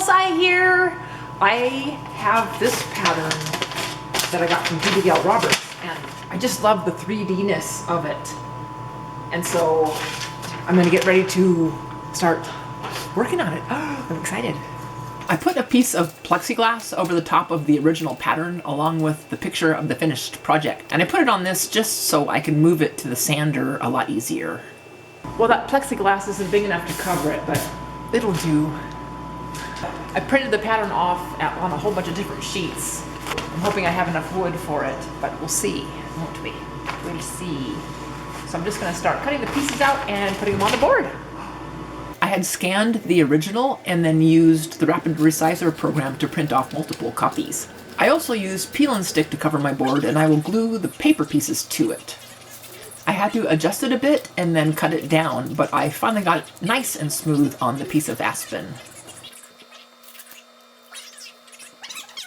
else I hear? I have this pattern that I got from Judy Gale Roberts, and I just love the 3D-ness of it. And so I'm gonna get ready to start working on it. I'm excited. I put a piece of plexiglass over the top of the original pattern along with the picture of the finished project. And I put it on this just so I can move it to the sander a lot easier. Well, that plexiglass isn't big enough to cover it, but it'll do. I printed the pattern off on a whole bunch of different sheets. I'm hoping I have enough wood for it, but we'll see, won't we? We'll see. So I'm just gonna start cutting the pieces out and putting them on the board. I had scanned the original and then used the Rapid Resizer program to print off multiple copies. I also used peel and stick to cover my board, and I will glue the paper pieces to it. I had to adjust it a bit and then cut it down, but I finally got it nice and smooth on the piece of Aspen.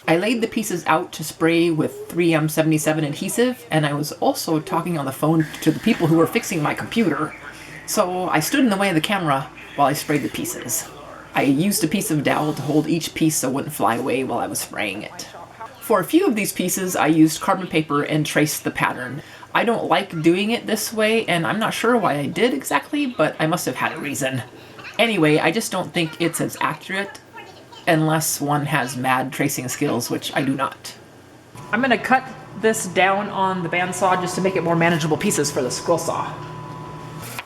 I laid the pieces out to spray with 3M77 adhesive, and I was also talking on the phone to the people who were fixing my computer. So I stood in the way of the camera while I sprayed the pieces. I used a piece of dowel to hold each piece so it wouldn't fly away while I was spraying it. For a few of these pieces, I used carbon paper and traced the pattern. I don't like doing it this way, and I'm not sure why I did exactly, but I must have had a reason. Anyway, I just don't think it's as accurate unless one has mad tracing skills, which I do not. I'm gonna cut this down on the bandsaw just to make it more manageable pieces for the scroll saw.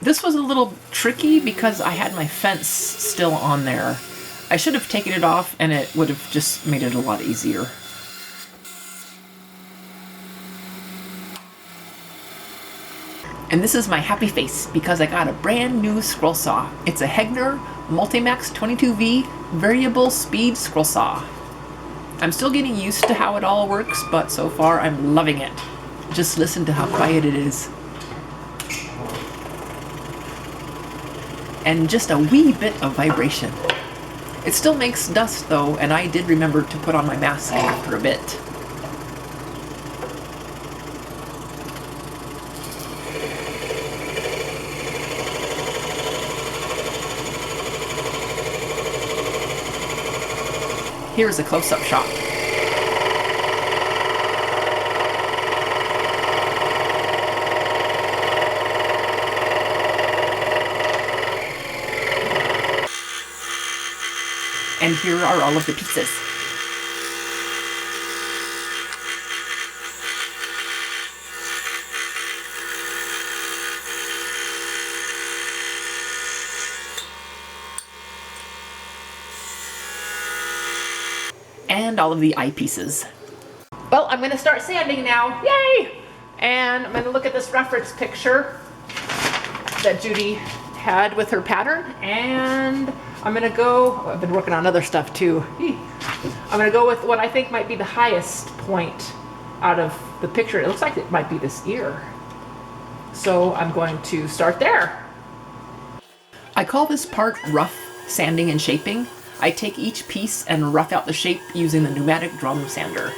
This was a little tricky because I had my fence still on there. I should have taken it off and it would have just made it a lot easier. And this is my happy face because I got a brand new scroll saw. It's a Hegner Multimax 22V variable speed scroll saw. I'm still getting used to how it all works, but so far I'm loving it. Just listen to how quiet it is. And just a wee bit of vibration. It still makes dust though, and I did remember to put on my mask after a bit. Here's a close-up shot. And here are all of the pieces. And all of the eyepieces. Well, I'm going to start sanding now. Yay! And I'm going to look at this reference picture that Judy had with her pattern, and I'm going to go, I've been working on other stuff too. I'm going to go with what I think might be the highest point out of the picture. It looks like it might be this ear. So I'm going to start there. I call this part rough sanding and shaping. I take each piece and rough out the shape using the pneumatic drum sander.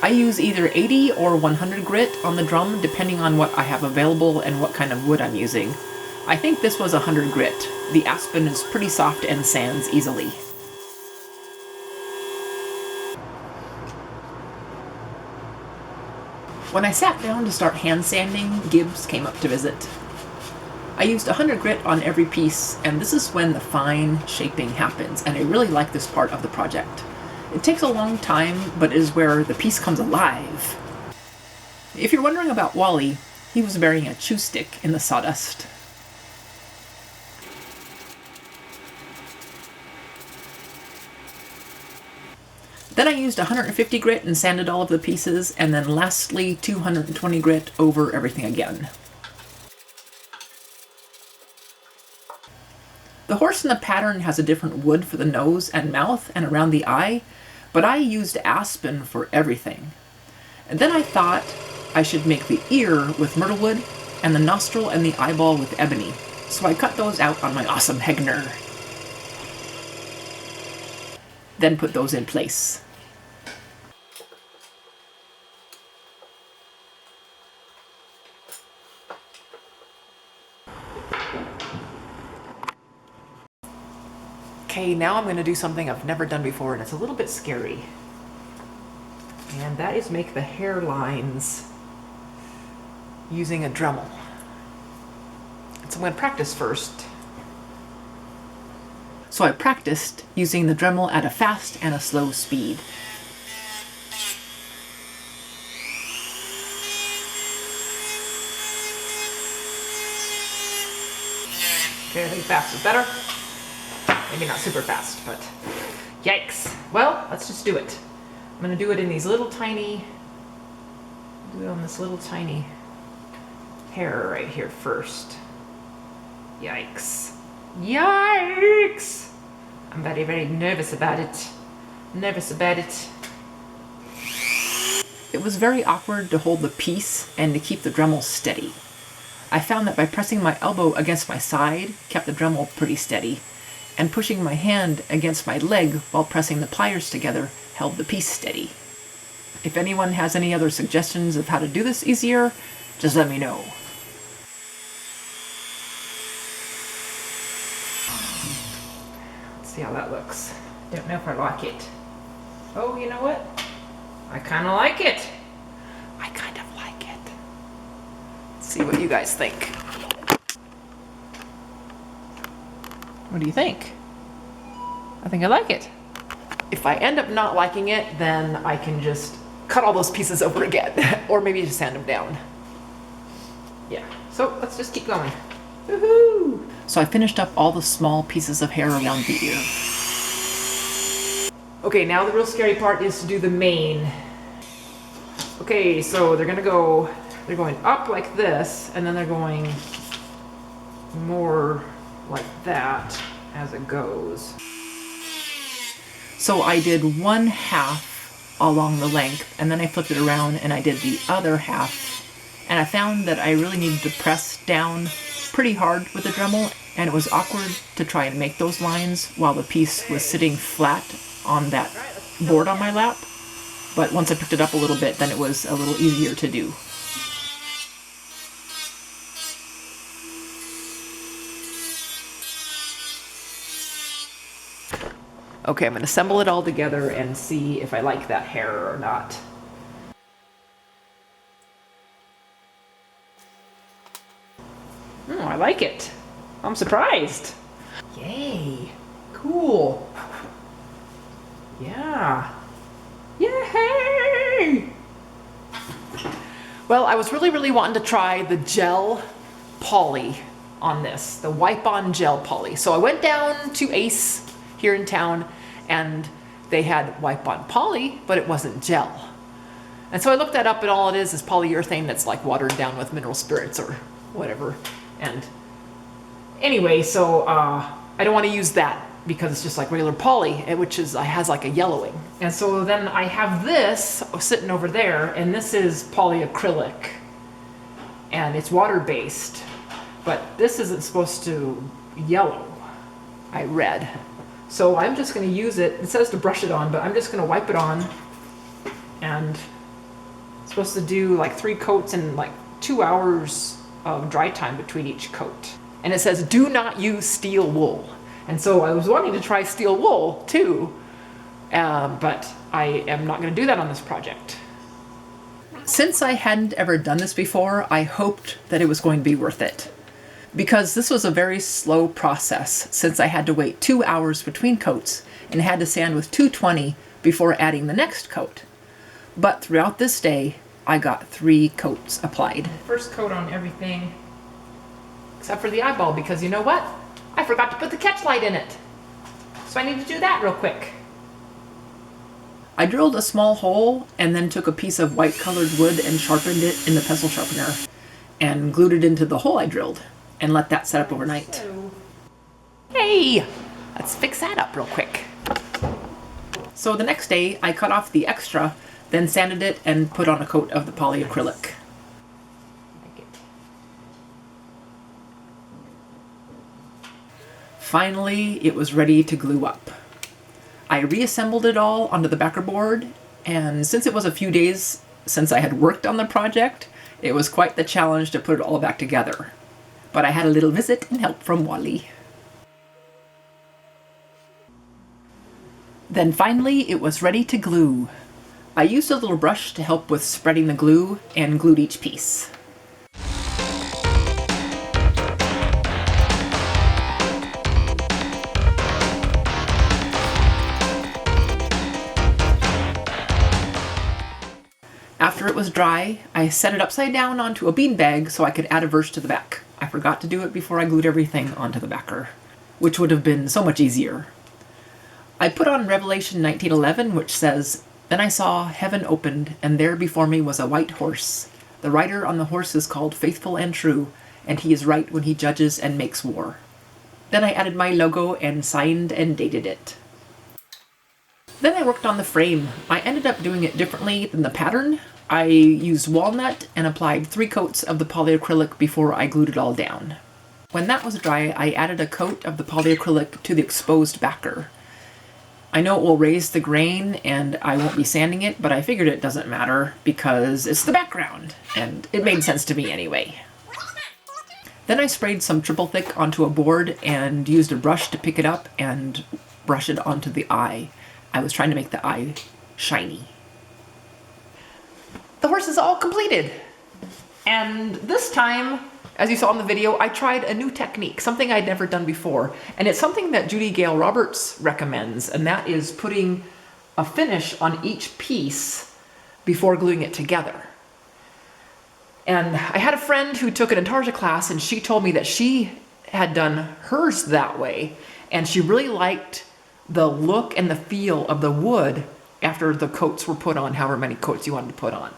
I use either 80 or 100 grit on the drum depending on what I have available and what kind of wood I'm using. I think this was 100 grit. The Aspen is pretty soft and sands easily. When I sat down to start hand sanding, Gibbs came up to visit. I used 100 grit on every piece, and this is when the fine shaping happens, and I really like this part of the project. It takes a long time, but is where the piece comes alive. If you're wondering about Wally, he was burying a chew stick in the sawdust. Then I used 150 grit and sanded all of the pieces, and then lastly 220 grit over everything again. The horse in the pattern has a different wood for the nose and mouth and around the eye, but I used Aspen for everything. And then I thought I should make the ear with Myrtlewood and the nostril and the eyeball with ebony, so I cut those out on my awesome Hegner. Then put those in place. Okay, Okay, now I'm going to do something I've never done before, and it's a little bit scary. And that is make the hairlines using a Dremel. And so I'm going to practice first. So I practiced using the Dremel at a fast and a slow speed. Okay, I think fast is better. Maybe not super fast, but yikes. Well, let's just do it. I'm gonna do it in these little tiny, do it on this little tiny hair right here first. Yikes. Yikes! I'm very, very nervous about it. Nervous about it. It was very awkward to hold the piece and to keep the Dremel steady. I found that by pressing my elbow against my side kept the Dremel pretty steady, and pushing my hand against my leg while pressing the pliers together held the piece steady. If anyone has any other suggestions of how to do this easier, just let me know. Let's see how that looks. Don't know if I like it. Oh, you know what? I kind of like it. I kind of like it. Let's see what you guys think. What do you think? I think I like it. If I end up not liking it, then I can just cut all those pieces over again, or maybe just sand them down. Yeah, so let's just keep going. Woohoo! So I finished up all the small pieces of hair around the ear. Okay, now the real scary part is to do the mane. Okay, so they're going up like this, and then they're going more like that as it goes. So I did 1/2 along the length, and then I flipped it around and I did the other half. And I found that I really needed to press down pretty hard with the Dremel, and it was awkward to try and make those lines while the piece was sitting flat on that board on my lap. But once I picked it up a little bit, then it was a little easier to do. Okay, I'm going to assemble it all together and see if I like that hair or not. I like it. I'm surprised. Yay. Cool. Yeah. Yay! Well, I was really wanting to try the gel poly on this, the wipe-on gel poly. So I went down to Ace here in town, and they had wipe-on poly, but it wasn't gel. And so I looked that up, and all it is polyurethane that's like watered down with mineral spirits or whatever. And anyway, so I don't want to use that because it's just like regular poly, which has like a yellowing. And so then I have this sitting over there, and this is polyacrylic, and it's water-based, but this isn't supposed to yellow, I read. So I'm just going to use it. It says to brush it on, but I'm just going to wipe it on, and it's supposed to do like 3 coats and like 2 hours of dry time between each coat. And it says do not use steel wool. And so I was wanting to try steel wool too, but I am not going to do that on this project. Since I hadn't ever done this before, I hoped that it was going to be worth it. Because this was a very slow process, since I had to wait 2 hours between coats and had to sand with 220 before adding the next coat. But throughout this day, I got 3 coats applied. First coat on everything, except for the eyeball, because you know what? I forgot to put the catch light in it. So I need to do that real quick. I drilled a small hole and then took a piece of white colored wood and sharpened it in the pestle sharpener and glued it into the hole I drilled and let that set up overnight. Hey, let's fix that up real quick. So the next day I cut off the extra, then sanded it and put on a coat of the polyacrylic. Finally, it was ready to glue up. I reassembled it all onto the backer board, and since it was a few days since I had worked on the project, it was quite the challenge to put it all back together. But I had a little visit and help from Wally. Then finally it was ready to glue. I used a little brush to help with spreading the glue and glued each piece. After it was dry, I set it upside down onto a beanbag so I could add a verse to the back. I forgot to do it before I glued everything onto the backer, which would have been so much easier. I put on Revelation 19:11, which says, "Then I saw heaven opened, and there before me was a white horse. The rider on the horse is called Faithful and True, and he is right when he judges and makes war." Then I added my logo and signed and dated it. Then I worked on the frame. I ended up doing it differently than the pattern. I used walnut and applied 3 coats of the polyacrylic before I glued it all down. When that was dry, I added a coat of the polyacrylic to the exposed backer. I know it will raise the grain and I won't be sanding it, but I figured it doesn't matter because it's the background, and it made sense to me anyway. Then I sprayed some triple thick onto a board and used a brush to pick it up and brush it onto the eye. I was trying to make the eye shiny. The horse is all completed. And this time, as you saw in the video, I tried a new technique, something I'd never done before. And it's something that Judy Gale Roberts recommends, and that is putting a finish on each piece before gluing it together. And I had a friend who took an Intarsia class, and she told me that she had done hers that way, and she really liked the look and the feel of the wood after the coats were put on, however many coats you wanted to put on.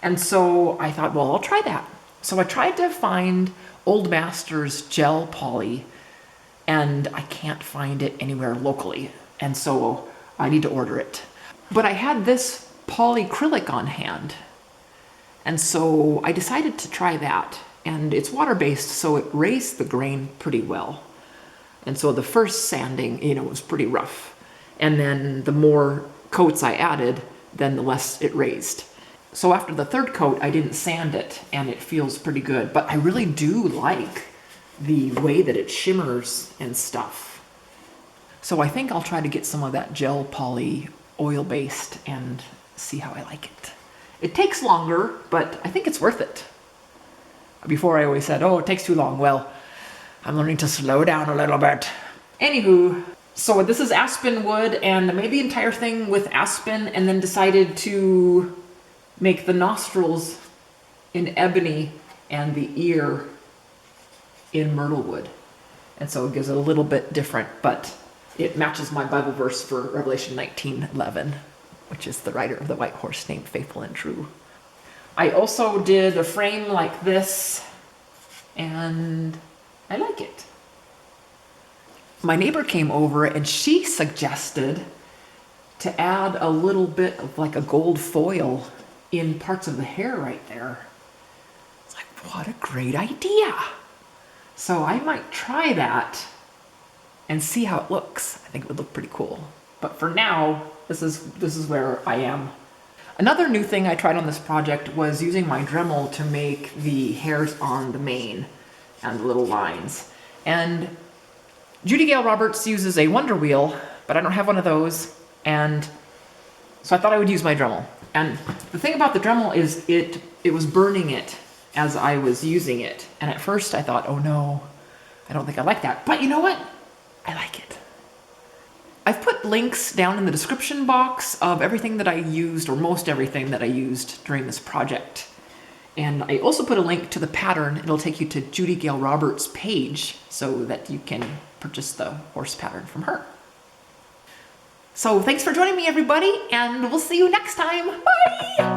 And so I thought, well, I'll try that. So I tried to find Old Masters gel poly, and I can't find it anywhere locally. And so I need to order it. But I had this polyacrylic on hand. And so I decided to try that. And it's water-based, so it raised the grain pretty well. And so the first sanding, was pretty rough. And then the more coats I added, then the less it raised. So after the third coat, I didn't sand it, and it feels pretty good. But I really do like the way that it shimmers and stuff. So I think I'll try to get some of that gel poly oil-based and see how I like it. It takes longer, but I think it's worth it. Before I always said, oh, it takes too long. Well, I'm learning to slow down a little bit. Anywho, so this is Aspen wood, and I made the entire thing with Aspen and then decided to make the nostrils in ebony and the ear in Myrtlewood. And so it gives it a little bit different, but it matches my Bible verse for Revelation 19:11, which is the rider of the white horse named Faithful and True. I also did a frame like this, and I like it. My neighbor came over and she suggested to add a little bit of like a gold foil in parts of the hair right there. It's like, what a great idea. So I might try that and see how it looks. I think it would look pretty cool. But for now, this is where I am. Another new thing I tried on this project was using my Dremel to make the hairs on the mane and the little lines. And Judy Gale Roberts uses a Wonder Wheel, but I don't have one of those. And so I thought I would use my Dremel. And the thing about the Dremel is it was burning it as I was using it. And at first I thought, oh no, I don't think I like that. But you know what? I like it. I've put links down in the description box of everything that I used, or most everything that I used during this project. And I also put a link to the pattern. It'll take you to Judy Gale Roberts' page so that you can purchase the horse pattern from her. So thanks for joining me, everybody, and we'll see you next time. Bye!